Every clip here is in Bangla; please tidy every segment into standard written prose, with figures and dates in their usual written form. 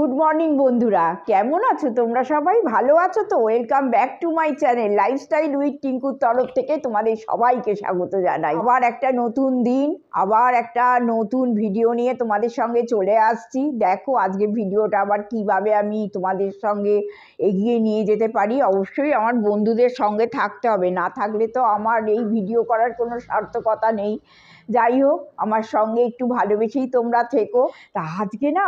গুড মর্নিং বন্ধুরা, কেমন আছো তোমরা? সবাই ভালো আছো তো? Welcome back to my channel lifestyle with টিঙ্কুর তরফ থেকে তোমাদের সবাইকে স্বাগত জানাই। আবার একটা নতুন দিন, আবার একটা নতুন ভিডিও নিয়ে তোমাদের সঙ্গে চলে আসছি। দেখো আজকে ভিডিওটা আবার কিভাবে আমি তোমাদের সঙ্গে এগিয়ে নিয়ে যেতে পারি। অবশ্যই আমার বন্ধুদের সঙ্গে থাকতে হবে, না থাকলে তো আমার এই ভিডিও করার কোনো সার্থকতা নেই। যাই হোক, আমার সঙ্গে একটু ভালোবেসেই তোমরা থেকো। তা আজকে না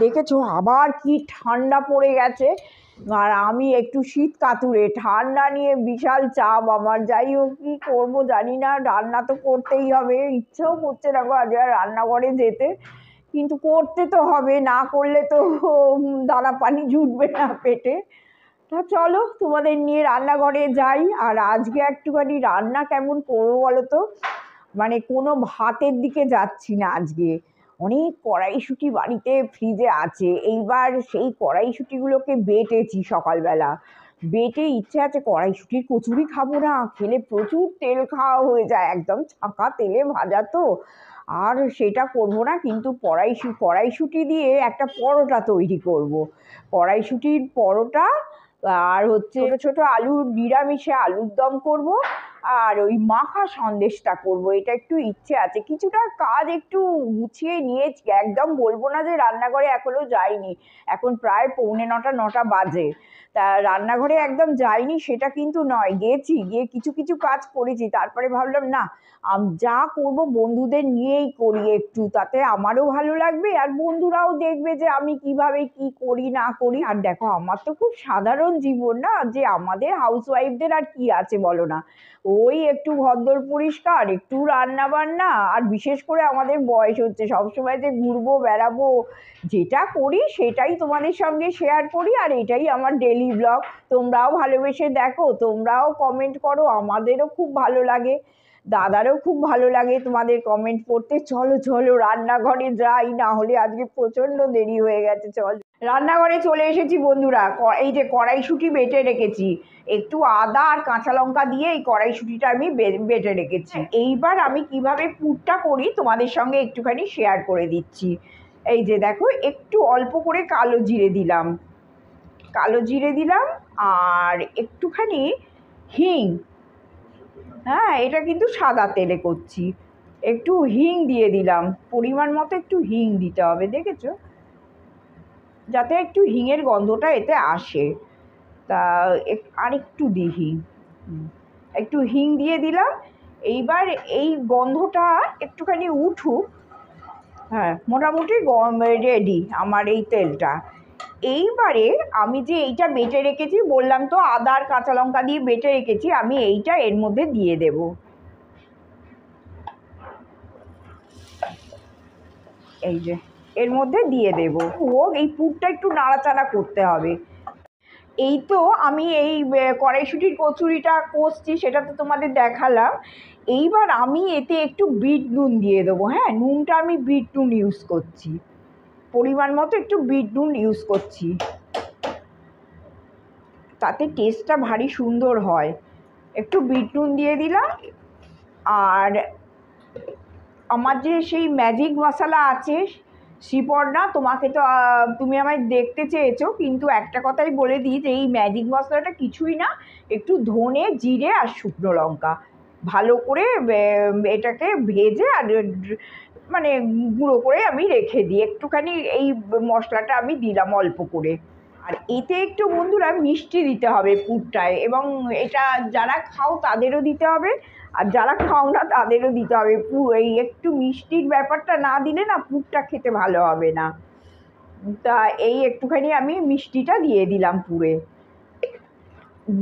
দেখেছো আবার কি ঠান্ডা পড়ে গেছে, আর আমি একটু শীত কাতুরে, ঠান্ডা নিয়ে বিশাল চাপ আমার। যাই হোক, কী করবো জানি না, রান্না তো করতেই হবে। ইচ্ছেও করছে না গো আজ আর রান্নাঘরে যেতে, কিন্তু করতে তো হবে, না করলে তো দানা পানি জুটবে না পেটে। তা চলো তোমাদের নিয়ে রান্নাঘরে যাই। আর আজকে একটুখানি রান্না কেমন করবো বলো তো, মানে কোনো ভাতের দিকে যাচ্ছি না আজকে। অনেক কড়াইশুঁটি বাড়িতে ফ্রিজে আছে, এইবার সেই কড়াইশুঁটিগুলোকে বেটেছি সকালবেলা। বেটে ইচ্ছে আছে কড়াইশুঁটির কচুরি খাবো না, খেলে প্রচুর তেল খাওয়া হয়ে যায়, একদম ছাঁকা তেলে ভাজা তো। আর সেটা করবো না, কিন্তু কড়াইশুঁটি দিয়ে একটা পরোটা তৈরি করব। কড়াইশুঁটির পরোটা, আর হচ্ছে ছোটো ছোটো আলুর নিরামিষে আলুর দম করব, আর ওই মাখা সন্দেশটা করব। এটা একটু ইচ্ছে আছে, কিছুটা কাজ একটু গুছিয়ে নিয়েছি, একদম বলবো না যে রান্নাঘরে এখনো যাইনি। এখন প্রায় 8:45 বাজে, তা রান্নাঘরে একদম যাইনি সেটা কিন্তু নয়, গেছি, গিয়ে কিছু কিছু কাজ করেছি। তারপরে ভাবলাম না, যা করব বন্ধুদের নিয়েই করি একটু, তাতে আমারও ভালো লাগবে আর বন্ধুরাও দেখবে যে আমি কিভাবে কি করি না করি। আর দেখো আমার তো খুব সাধারণ জীবন না, যে আমাদের হাউসওয়াইফদের আর কি আছে বলো না, ওই একটু ঘরদোর পরিষ্কার, একটু রান্না বান্না, আর বিশেষ করে আমাদের বয়স হচ্ছে, সবসময় যে ঘুরবো বেড়াবো, যেটা করি সেটাই তোমাদের সঙ্গে শেয়ার করি, আর এটাই আমার ডেলি ব্লগ। তোমরাও ভালোবেসে দেখো, তোমরাও কমেন্ট করো, আমাদেরও খুব ভালো লাগে, দাদারও খুব ভালো লাগে তোমাদের কমেন্ট পড়তে। চলো চলো রান্নাঘরে যাই, না হলে আজকে প্রচণ্ড দেরি হয়ে গেছে। চল, রান্নাঘরে চলে এসেছি বন্ধুরা। এই যে কড়াইশুঁটি বেটে রেখেছি, একটু আদা আর কাঁচা লঙ্কা দিয়ে এই কড়াইশুঁটিটা আমি বেটে রেখেছি। এইবার আমি কিভাবে পুরটা করি তোমাদের সঙ্গে একটুখানি শেয়ার করে দিচ্ছি। এই যে দেখো, একটু অল্প করে কালো জিরে দিলাম, আর একটুখানি হিং। হ্যাঁ, এটা কিন্তু সাদা তেলে করছি। একটু হিং দিয়ে দিলাম, পরিমাণ মতো একটু হিং দিতে হবে, দেখেছো, যাতে একটু হিঙের গন্ধটা এতে আসে। তা আর একটু দিই হিং, একটু হিং দিয়ে দিলাম। এইবার এই গন্ধটা একটুখানি উঠুক। হ্যাঁ, মোটামুটি রেডি আমার এই তেলটা। এইবারে আমি যে এইটা বেটে রেখেছি, বললাম তো আদা আর কাঁচা লঙ্কা দিয়ে বেটে রেখেছি, আমি এইটা এর মধ্যে দিয়ে দেব। এই যে এর মধ্যে দিয়ে দেব। এই পুরটা একটু নাড়াচাড়া করতে হবে। এই তো আমি এই কড়াইশুঁটির কচুরিটা কষছি, সেটা তো তোমাদের দেখালাম। এইবার আমি এতে একটু বিট নুন দিয়ে দেবো। হ্যাঁ, নুনটা আমি বিট নুন ইউজ করছি, পরিমাণ মতো একটু বিট নুন ইউজ করছি, তাতে টেস্টটা ভারী সুন্দর হয়। একটু বিট নুন দিয়ে দিলাম। আর আমার যে সেই ম্যাজিক মশলা আছে, শ্রীপর্ণা, তোমাকে তো তুমি আমায় দেখতে চেয়েছো, কিন্তু একটা কথাই বলে দিই যে এই ম্যাজিক মশলাটা কিছুই না, একটু ধনে, জিরে আর শুকনো লঙ্কা ভালো করে এটাকে ভেজে আর মানে গুঁড়ো করে আমি রেখে দিই। একটুখানি এই মশলাটা আমি দিলাম অল্প করে। আর এতে একটু বন্ধুরা মিষ্টি দিতে হবে পুরটায়, এবং এটা যারা খাও তাদেরও দিতে হবে, আর যারা খাও না তাদেরও দিতে হবে। এই একটু মিষ্টির ব্যাপারটা না দিলে না পুরটা খেতে ভালো হবে না। তা এই একটুখানি আমি মিষ্টিটা দিয়ে দিলাম পুরে,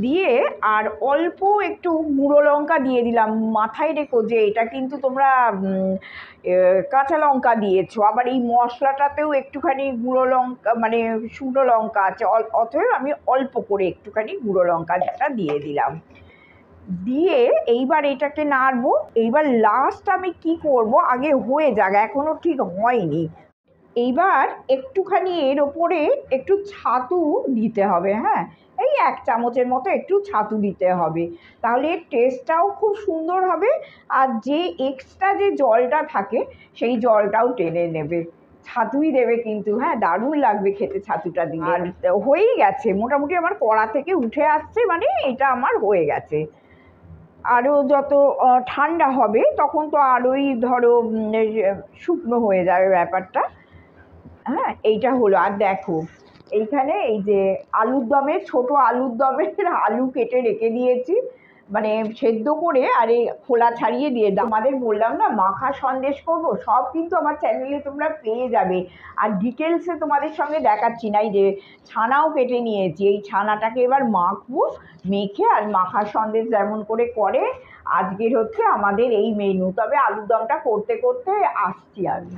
দিয়ে আর অল্প একটু গুঁড়ো লঙ্কা দিয়ে দিলাম। মাথায় রেখো যে এটা কিন্তু তোমরা কাঁচা লঙ্কা দিয়েছো, আবার এই মশলাটাতেও একটুখানি গুঁড়ো লঙ্কা মানে শুকনো লঙ্কা আছে, অতএব আমি অল্প করে একটুখানি গুঁড়ো লঙ্কাটা দিয়ে দিলাম। দিয়ে এইবার এটাকে নাড়বো। এইবার লাস্ট আমি কি করব, আগে হয়ে যাক, এখনও ঠিক হয়নি। এইবার একটুখানি এর ওপরে একটু ছাতু দিতে হবে। হ্যাঁ, এই 1 চামচের মতো একটু ছাতু দিতে হবে, তাহলে টেস্টটাও খুব সুন্দর হবে, আর যে এক্সট্রা যে জলটা থাকে সেই জলটাও টেনে নেবে। ছাতুই দেবে কিন্তু, হ্যাঁ দারুণ লাগবে খেতে ছাতুটা দিয়ে। আর হয়েই গেছে মোটামুটি, আমার কড়া থেকে উঠে আসছে, মানে এটা আমার হয়ে গেছে। আরও যত ঠান্ডা হবে তখন তো আরোই ধরো শুকনো হয়ে যাবে ব্যাপারটা। হ্যাঁ এইটা হলো। আর দেখো এইখানে এই যে আলুর দমের, ছোট আলুর দমের আলু কেটে রেখে দিয়েছি, মানে সেদ্ধ করে, আর এই খোলা ছাড়িয়ে দিয়ে আমাদের বললাম না মাখা সন্দেশ করব, সব কিন্তু আমার চ্যানেলে তোমরা পেয়ে যাবে। আর ডিটেলসে তোমাদের সঙ্গে দেখাচ্ছি না। এই যে ছানাও কেটে নিয়েছি, এই ছানাটাকে এবার মাখবো, মেখে আর মাখা সন্দেশ যেমন করে করে আজকের হচ্ছে আমাদের এই মেনু। তবে আলুর দমটা করতে করতে আসছি আমি।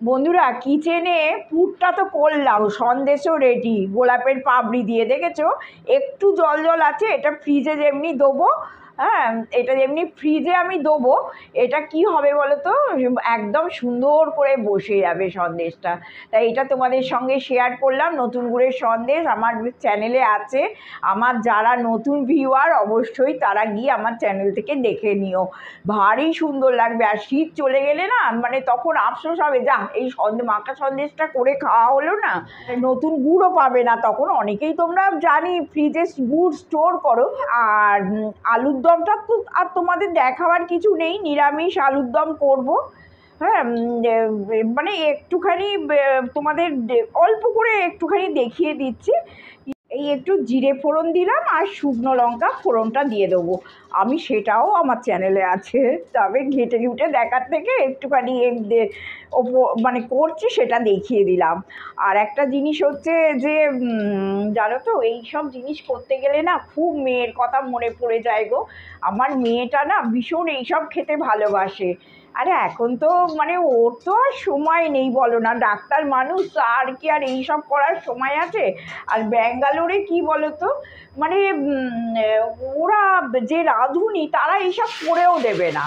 বন্ধুরা কিচেনে পুরটা তো করলাম, সন্দেশও রেডি, গোলাপের পাপড়ি দিয়ে, দেখেছো একটু জল জল আছে, এটা ফ্রিজে যেমনি দেবো, হ্যাঁ এটা যেমনি ফ্রিজে আমি দেবো, এটা কি হবে বলো তো, একদম সুন্দর করে বসে যাবে সন্দেশটা। তাই এটা তোমাদের সঙ্গে শেয়ার করলাম। নতুন গুড়ের সন্দেশ আমার চ্যানেলে আছে, আমার যারা নতুন ভিউয়ার অবশ্যই তারা গিয়ে আমার চ্যানেল থেকে দেখে নিও, ভারী সুন্দর লাগবে। আর শীত চলে গেলে না, মানে তখন আফসোস হবে, যা এই মাখা সন্দেশটা করে খাওয়া হলো না, নতুন গুড়ও পাবে না তখন। অনেকেই তোমরা জানি ফ্রিজে গুড় স্টোর করো। আর আলুর দমটা তো আর তোমাদের দেখাবার কিছু নেই, নিরামিষ আলুর দম করবো। হ্যাঁ মানে একটুখানি তোমাদের অল্প করে একটুখানি দেখিয়ে দিচ্ছি। এই একটু জিরে ফোড়ন দিলাম আর শুকনো লঙ্কা ফোড়নটা দিয়ে দেবো, আমি সেটাও আমার চ্যানেলে আছে। তবে ঘেটে ঘুটে দেখার থেকে একটুখানি মানে করছি সেটা দেখিয়ে দিলাম। আর একটা জিনিস হচ্ছে যে জানো তো এই সব জিনিস করতে গেলে না খুব মেয়ের কথা মনে পড়ে যায় গো। আমার মেয়েটা না ভীষণ এইসব খেতে ভালোবাসে। আরে এখন তো মানে ওর তো আর সময় নেই বলো না, ডাক্তার মানুষ, আর কি আর এইসব করার সময় আছে। আর ব্যাঙ্গালোরে কি বলো তো, মানে ওরা যে রাঁধুনি তারা এইসব করেও দেবে না,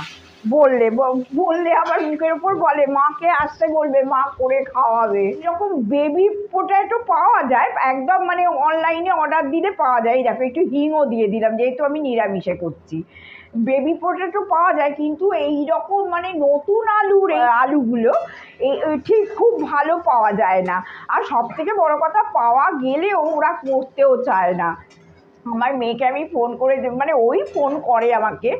বললে আবার মুখের ওপর বলে, মাকে আসতে বলবে, মা করে খাওয়াবে। এরকম বেবি পটেটো পাওয়া যায় একদম, মানে অনলাইনে অর্ডার দিলে পাওয়া যায়। দেখো একটু হিংও দিয়ে দিলাম যেহেতু আমি নিরামিষে করছি। বেবি পটেটো পাওয়া যায়, কিন্তু এই রকম মানে নতুন আলুগুলো ঠিক খুব ভালো পাওয়া যায় না। আর সব থেকে বড় কথা, পাওয়া গেলেও ওরা করতেও চায় না। আমার মেয়েকে আমি ফোন করে, মানে ওই ফোন করে আমাকে,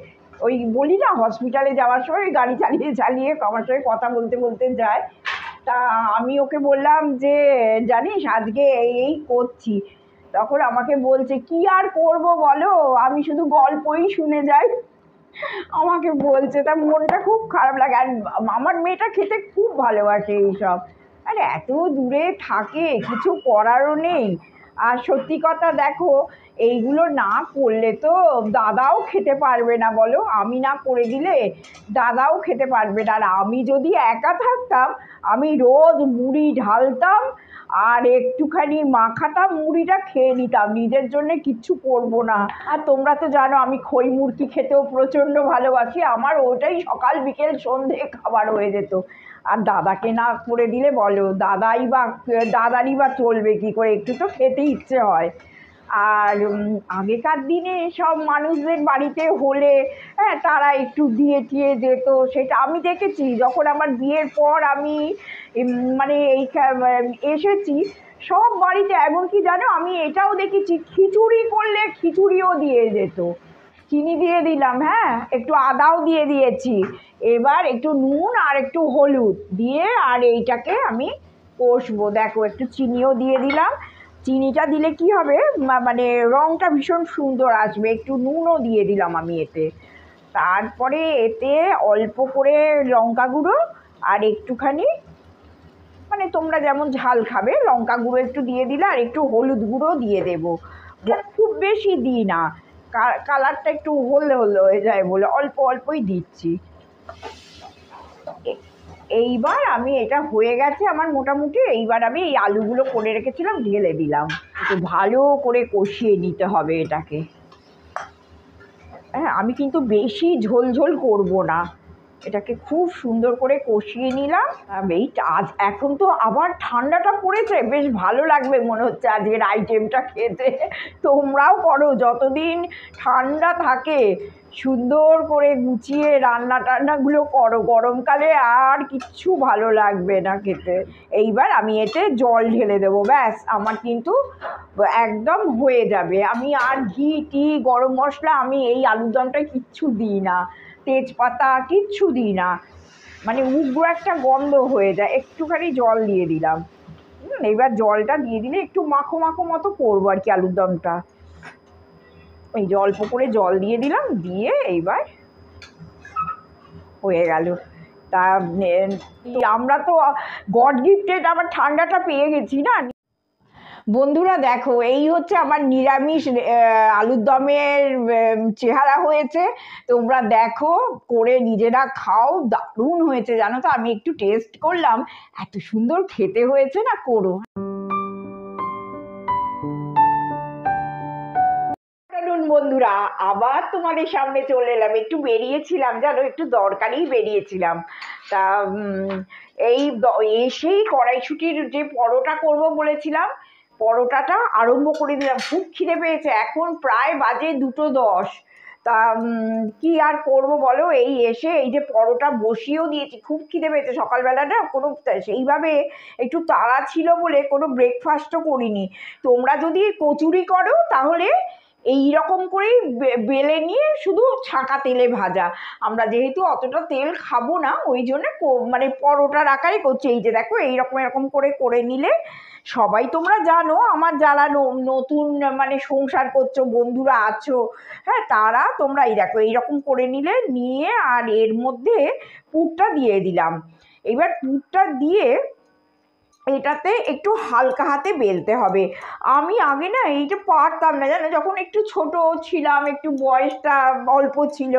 ওই বলি না হসপিটালে যাওয়ার সময় গাড়ি চালিয়ে চালিয়ে আমার সঙ্গে কথা বলতে বলতে যায়। তা আমি ওকে বললাম যে জানিস আজকে এই করছি, তখন আমাকে বলছে কি আর করব বলো, আমি শুধু গল্পই শুনে যাই। আমাকে বলছে, তা মনটা খুব খারাপ লাগে। আর আমার মেয়েটা খেতে খুব ভালোবাসে এইসব। আর এত দূরে থাকে, কিছু করারও নেই। আর সত্যি কথা দেখো, এইগুলো না করলে তো দাদাও খেতে পারবে না বলো, আমি না করে দিলে দাদাও খেতে পারবে না। আর আমি যদি একা থাকতাম, আমি রোজ মুড়ি ঢালতাম আর একটুখানি মাখাতাম, মুড়িটা খেয়ে নিতাম, নিজের জন্যে কিচ্ছু করবো না। আর তোমরা তো জানো আমি খই মুড়কি খেতেও প্রচণ্ড ভালোবাসি, আমার ওটাই সকাল বিকেল সন্ধে খাবার হয়ে যেত। আর দাদাকে না করে দিলে বলো, দাদারই বা চলবে কী করে, একটু তো খেতে ইচ্ছে হয়। আর আগেকার দিনে সব মানুষদের বাড়িতে হলে হ্যাঁ তারা একটু দিয়ে টিয়ে যেত, সেটা আমি দেখেছি। যখন আমার বিয়ের পর আমি মানে এই এসেছি সব বাড়িতে, এমনকি জানো আমি এটাও দেখেছি খিচুড়ি করলে খিচুড়িও দিয়ে যেত। চিনি দিয়ে দিলাম, হ্যাঁ একটু আদাও দিয়ে দিয়েছি, এবার একটু নুন আর একটু হলুদ দিয়ে আর এইটাকে আমি কষবো। দেখো একটু চিনিও দিয়ে দিলাম, চিনিটা দিলে কি হবে মানে রঙটা ভীষণ সুন্দর আসবে। একটু নুনও দিয়ে দিলাম আমি এতে, তারপরে এতে অল্প করে লঙ্কা গুঁড়ো আর একটুখানি, মানে তোমরা যেমন ঝাল খাবে লঙ্কা গুঁড়ো একটু দিয়ে দিলে, আর একটু হলুদ গুঁড়ো দিয়ে দেবো। খুব বেশি দিই না, কালারটা একটু হলদে হলদে হয়ে যায় বলে অল্প অল্পই দিচ্ছি। এইবার আমি এটা হয়ে গেছে আমার মোটামুটি, এইবার আমি এই আলুগুলো করে রেখেছিলাম ঢেলে দিলাম। একটু ভালো করে কষিয়ে নিতে হবে এটাকে। হ্যাঁ আমি কিন্তু বেশি ঝোল ঝোল করবো না, এটাকে খুব সুন্দর করে কষিয়ে নিলাম। এই আজ এখন তো আবার ঠান্ডাটা পড়েছে, বেশ ভালো লাগবে মনে হচ্ছে আজকের আইটেমটা খেতে। তোমরাও করো, যতদিন ঠান্ডা থাকে সুন্দর করে গুছিয়ে রান্না টান্নাগুলো করো, গরমকালে আর কিচ্ছু ভালো লাগবে না খেতে। এইবার আমি এতে জল ঢেলে দেবো, ব্যাস আমার কিন্তু একদম হয়ে যাবে। আমি আর ঘি টি গরম মশলা আমি এই আলুরদমটায় কিচ্ছু দিই না, তেজপাতা কিচ্ছু দিই না, মানে উগ্র একটা গন্ধ হয়ে যায়। একটুখানি জল দিয়ে দিলাম। এবার জলটা দিয়ে দিলে একটু মাখো মাখো মতো করবো আর কি আলুরদমটা। এই অল্প করে জল দিয়ে দিলাম, দিয়ে এইবার হয়ে গেল। তা আমরা তো গড গিফটেড আবার ঠান্ডাটা পেয়ে গেছি না। বন্ধুরা দেখো, এই হচ্ছে আমার নিরামিষ আলুর দমের চেহারা হয়েছে। তোমরা দেখো, করে নিজেরা খাও, দারুণ হয়েছে জানো তো। আমি একটু টেস্ট করলাম, এত সুন্দর খেতে হয়েছে না, করো। বন্ধুরা আবার তোমাদের সামনে চলে এলাম। একটু বেরিয়েছিলাম জানো, একটু দরকারেই বেরিয়েছিলাম। তা এসেই কড়াইশুঁটির যে পরোটা করব বলেছিলাম, পরোটাটা আরম্ভ করে দিলাম। খুব খিদে পেয়েছে, এখন প্রায় বাজে 2:10। তা কি আর করব বলো, এই এসে এই যে পরোটা বসিয়েও দিয়েছি। খুব খিদে পেয়েছে, সকালবেলাটা কোনো সেইভাবে একটু তাড়া ছিল বলে কোনো ব্রেকফাস্টও করিনি। তোমরা যদি কচুরি করো তাহলে এই রকম করেই বেলে নিয়ে শুধু ছাঁকা তেলে ভাজা। আমরা যেহেতু অতটা তেল খাবো না, ওই জন্য মানে পরোটার আকারে করছি। এই যে দেখো, এইরকম এরকম করে করে নিলে সবাই তোমরা জানো, আমার যারা নতুন মানে সংসার করছো বন্ধুরা আছো, হ্যাঁ, তারা তোমরা এই দেখো এইরকম করে নিলে, নিয়ে আর এর মধ্যে পুরটা দিয়ে দিলাম। এবার পুরটা দিয়ে এটাতে একটু হালকা হাতে বেলতে হবে। আমি আগে না এইটা পারতাম না জানো, যখন একটু ছোট ছিলাম, একটু বয়সটা অল্প ছিল।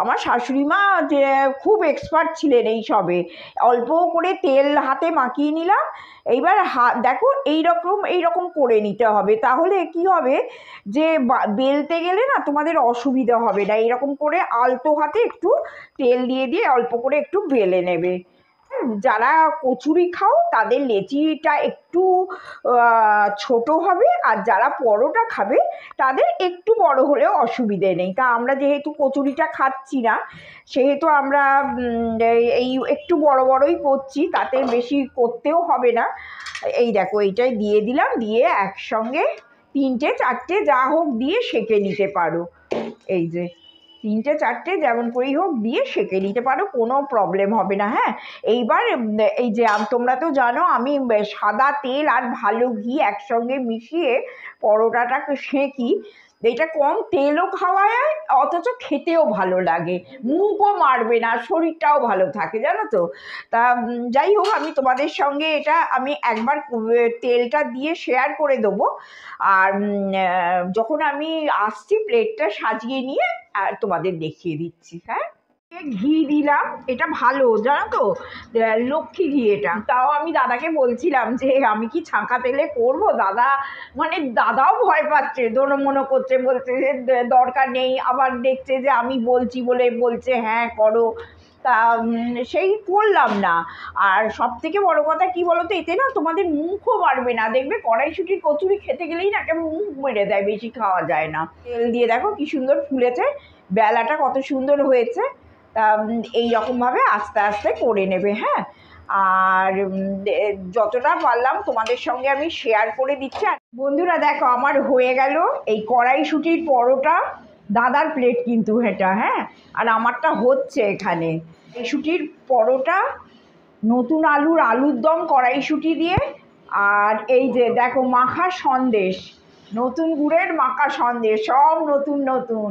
আমার শাশুড়ি মা যে খুব এক্সপার্ট ছিলেন এই সবে। অল্প করে তেল হাতে মাখিয়ে নিলাম। এইবার দেখো এইরকম করে নিতে হবে, তাহলে কি হবে যে বেলতে গেলে না তোমাদের অসুবিধা হবে না। এইরকম করে আলতো হাতে একটু তেল দিয়ে দিয়ে অল্প করে একটু বেলে নেবে। যারা কচুরি খাও তাদের লেচিটা একটু ছোট হবে, আর যারা পরোটা খাবে তাদের একটু বড় হলেও অসুবিধে নেই। তা আমরা যেহেতু কচুরিটা খাচ্ছি না, সেহেতু আমরা এই একটু বড় বড়ই করছি, তাতে বেশি করতেও হবে না। এই দেখো এইটাই দিয়ে দিলাম, দিয়ে একসঙ্গে 3টে 4টে যা হোক দিয়ে সেঁকে নিতে পারো। এই যে 3টে 4টে যেমন করেই হোক দিয়ে সেঁকে নিতে পারো, কোনো প্রবলেম হবে না। হ্যাঁ, এইবার এই যে তোমরা তো জানো আমি সাদা তেল আর ভালো ঘি একসঙ্গে মিশিয়ে পরোটাটাকে সেঁকি। এটা কম তেলও খাওয়া যায়, অথচ খেতেও ভালো লাগে, মুখও মারবে না, শরীরটাও ভালো থাকে জানো তো। তা যাই হোক, আমি তোমাদের সঙ্গে এটা আমি একবার তেলটা দিয়ে শেয়ার করে দেবো। আর যখন আমি আসছি প্লেটটা সাজিয়ে নিয়ে আর তোমাদের দেখিয়ে দিচ্ছি। হ্যাঁ, ঘি দিলাম, এটা ভালো জানো তো, লক্ষ্মী ঘি এটা। তাও আমি দাদাকে বলছিলাম যে আমি কি ছাঁকা তেলে করবো, দাদা মানে দাদাও ভয় পাচ্ছে, দোনো করছে, বলছে যে দরকার নেই, আবার দেখছে যে আমি বলছি বলে বলছে হ্যাঁ করো। তা সেই করলাম না। আর সব থেকে বড় কথা কি বলতো, এতে না তোমাদের মুখও বাড়বে না। দেখবে কড়াইশুঁটির কচুরি খেতে গেলেই না একটা মুখ মেরে দেয়, বেশি খাওয়া যায় না। তেল দিয়ে দেখো কি সুন্দর ফুলেছে, বেলাটা কত সুন্দর হয়েছে। তা এইরকমভাবে আস্তে আস্তে করে নেবে। হ্যাঁ, আর যতটা পারলাম তোমাদের সঙ্গে আমি শেয়ার করে দিচ্ছি। বন্ধুরা দেখো, আমার হয়ে গেল এই কড়াইশুঁটির পরোটা। দাদার প্লেট কিন্তু এটা, হ্যাঁ, আর আমারটা হচ্ছে এখানে কড়াইশুঁটির পরোটা, নতুন আলুর দম কড়াইশুঁটি দিয়ে। আর এই যে দেখো মাখা সন্দেশ, নতুন গুড়ের মাখা সন্দেশ, সব নতুন নতুন।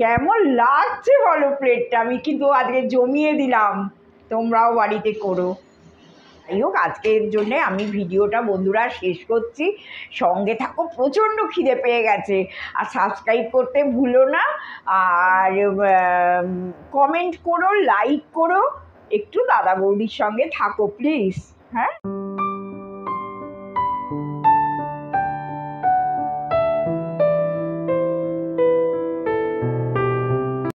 কেমন লাগছে বলো প্লেটটা, আমি কিন্তু আজকে জমিয়ে দিলাম, তোমরাও বাড়িতে করো। যাই হোক, আজকের জন্যে আমি ভিডিওটা বন্ধুরা শেষ করছি। সঙ্গে থাকো, প্রচণ্ড খিদে পেয়ে গেছে। আর সাবস্ক্রাইব করতে ভুলো না, আর কমেন্ট করো, লাইক করো, একটু দাদা বৌদির সঙ্গে থাকো প্লিজ। হ্যাঁ।